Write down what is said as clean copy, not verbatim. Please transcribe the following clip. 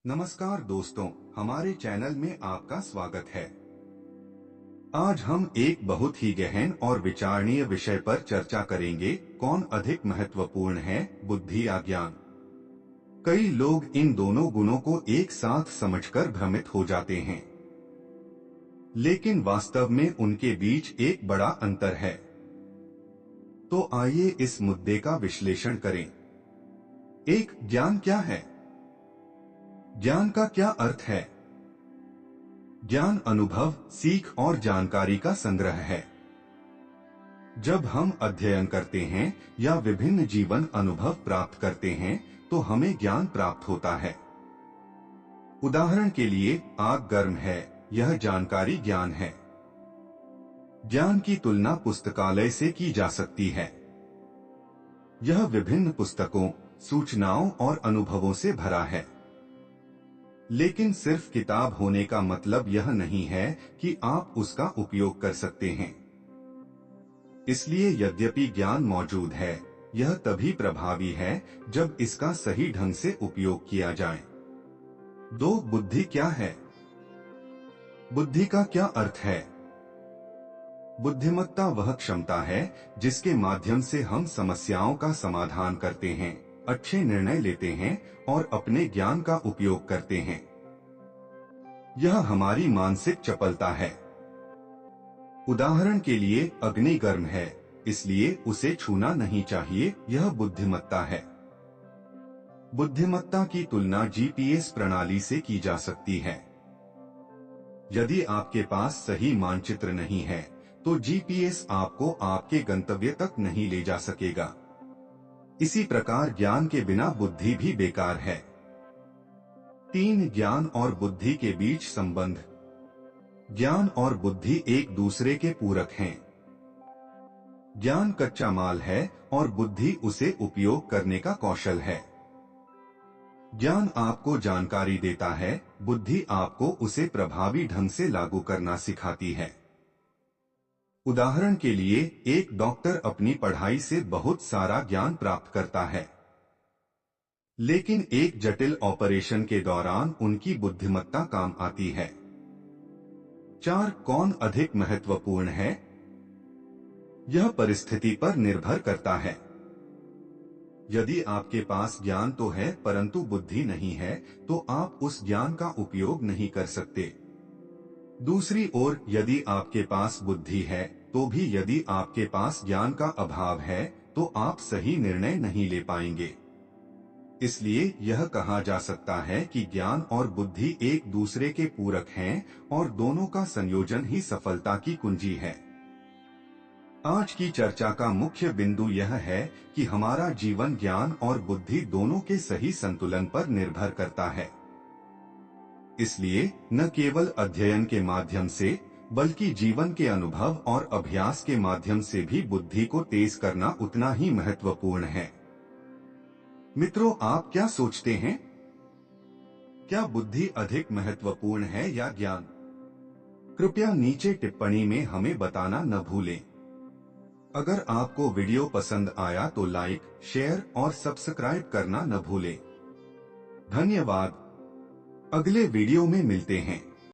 नमस्कार दोस्तों, हमारे चैनल में आपका स्वागत है। आज हम एक बहुत ही गहन और विचारणीय विषय पर चर्चा करेंगे। कौन अधिक महत्वपूर्ण है, बुद्धि या ज्ञान? कई लोग इन दोनों गुणों को एक साथ समझकर भ्रमित हो जाते हैं, लेकिन वास्तव में उनके बीच एक बड़ा अंतर है। तो आइए इस मुद्दे का विश्लेषण करें। एक, ज्ञान क्या है? ज्ञान का क्या अर्थ है? ज्ञान अनुभव, सीख और जानकारी का संग्रह है। जब हम अध्ययन करते हैं या विभिन्न जीवन अनुभव प्राप्त करते हैं तो हमें ज्ञान प्राप्त होता है। उदाहरण के लिए, आग गर्म है, यह जानकारी ज्ञान है। ज्ञान की तुलना पुस्तकालय से की जा सकती है। यह विभिन्न पुस्तकों, सूचनाओं और अनुभवों से भरा है। लेकिन सिर्फ किताब होने का मतलब यह नहीं है कि आप उसका उपयोग कर सकते हैं। इसलिए यद्यपि ज्ञान मौजूद है, यह तभी प्रभावी है जब इसका सही ढंग से उपयोग किया जाए। दो, बुद्धि क्या है? बुद्धि का क्या अर्थ है? बुद्धिमत्ता वह क्षमता है जिसके माध्यम से हम समस्याओं का समाधान करते हैं, अच्छे निर्णय लेते हैं और अपने ज्ञान का उपयोग करते हैं। यह हमारी मानसिक चपलता है। उदाहरण के लिए, अग्नि गर्म है, इसलिए उसे छूना नहीं चाहिए, यह बुद्धिमत्ता है। बुद्धिमत्ता की तुलना जीपीएस प्रणाली से की जा सकती है। यदि आपके पास सही मानचित्र नहीं है तो जीपीएस आपको आपके गंतव्य तक नहीं ले जा सकेगा। इसी प्रकार ज्ञान के बिना बुद्धि भी बेकार है। तीन, ज्ञान और बुद्धि के बीच संबंध। ज्ञान और बुद्धि एक दूसरे के पूरक हैं। ज्ञान कच्चा माल है और बुद्धि उसे उपयोग करने का कौशल है। ज्ञान आपको जानकारी देता है, बुद्धि आपको उसे प्रभावी ढंग से लागू करना सिखाती है। उदाहरण के लिए, एक डॉक्टर अपनी पढ़ाई से बहुत सारा ज्ञान प्राप्त करता है, लेकिन एक जटिल ऑपरेशन के दौरान उनकी बुद्धिमत्ता काम आती है। चार, कौन अधिक महत्वपूर्ण है? यह परिस्थिति पर निर्भर करता है। यदि आपके पास ज्ञान तो है परंतु बुद्धि नहीं है तो आप उस ज्ञान का उपयोग नहीं कर सकते। दूसरी ओर, यदि आपके पास बुद्धि है तो भी यदि आपके पास ज्ञान का अभाव है तो आप सही निर्णय नहीं ले पाएंगे। इसलिए यह कहा जा सकता है कि ज्ञान और बुद्धि एक दूसरे के पूरक हैं और दोनों का संयोजन ही सफलता की कुंजी है। आज की चर्चा का मुख्य बिंदु यह है कि हमारा जीवन ज्ञान और बुद्धि दोनों के सही संतुलन पर निर्भर करता है। इसलिए न केवल अध्ययन के माध्यम से बल्कि जीवन के अनुभव और अभ्यास के माध्यम से भी बुद्धि को तेज करना उतना ही महत्वपूर्ण है। मित्रों, आप क्या सोचते हैं? क्या बुद्धि अधिक महत्वपूर्ण है या ज्ञान? कृपया नीचे टिप्पणी में हमें बताना न भूलें। अगर आपको वीडियो पसंद आया तो लाइक, शेयर और सब्सक्राइब करना न भूलें। धन्यवाद। अगले वीडियो में मिलते हैं।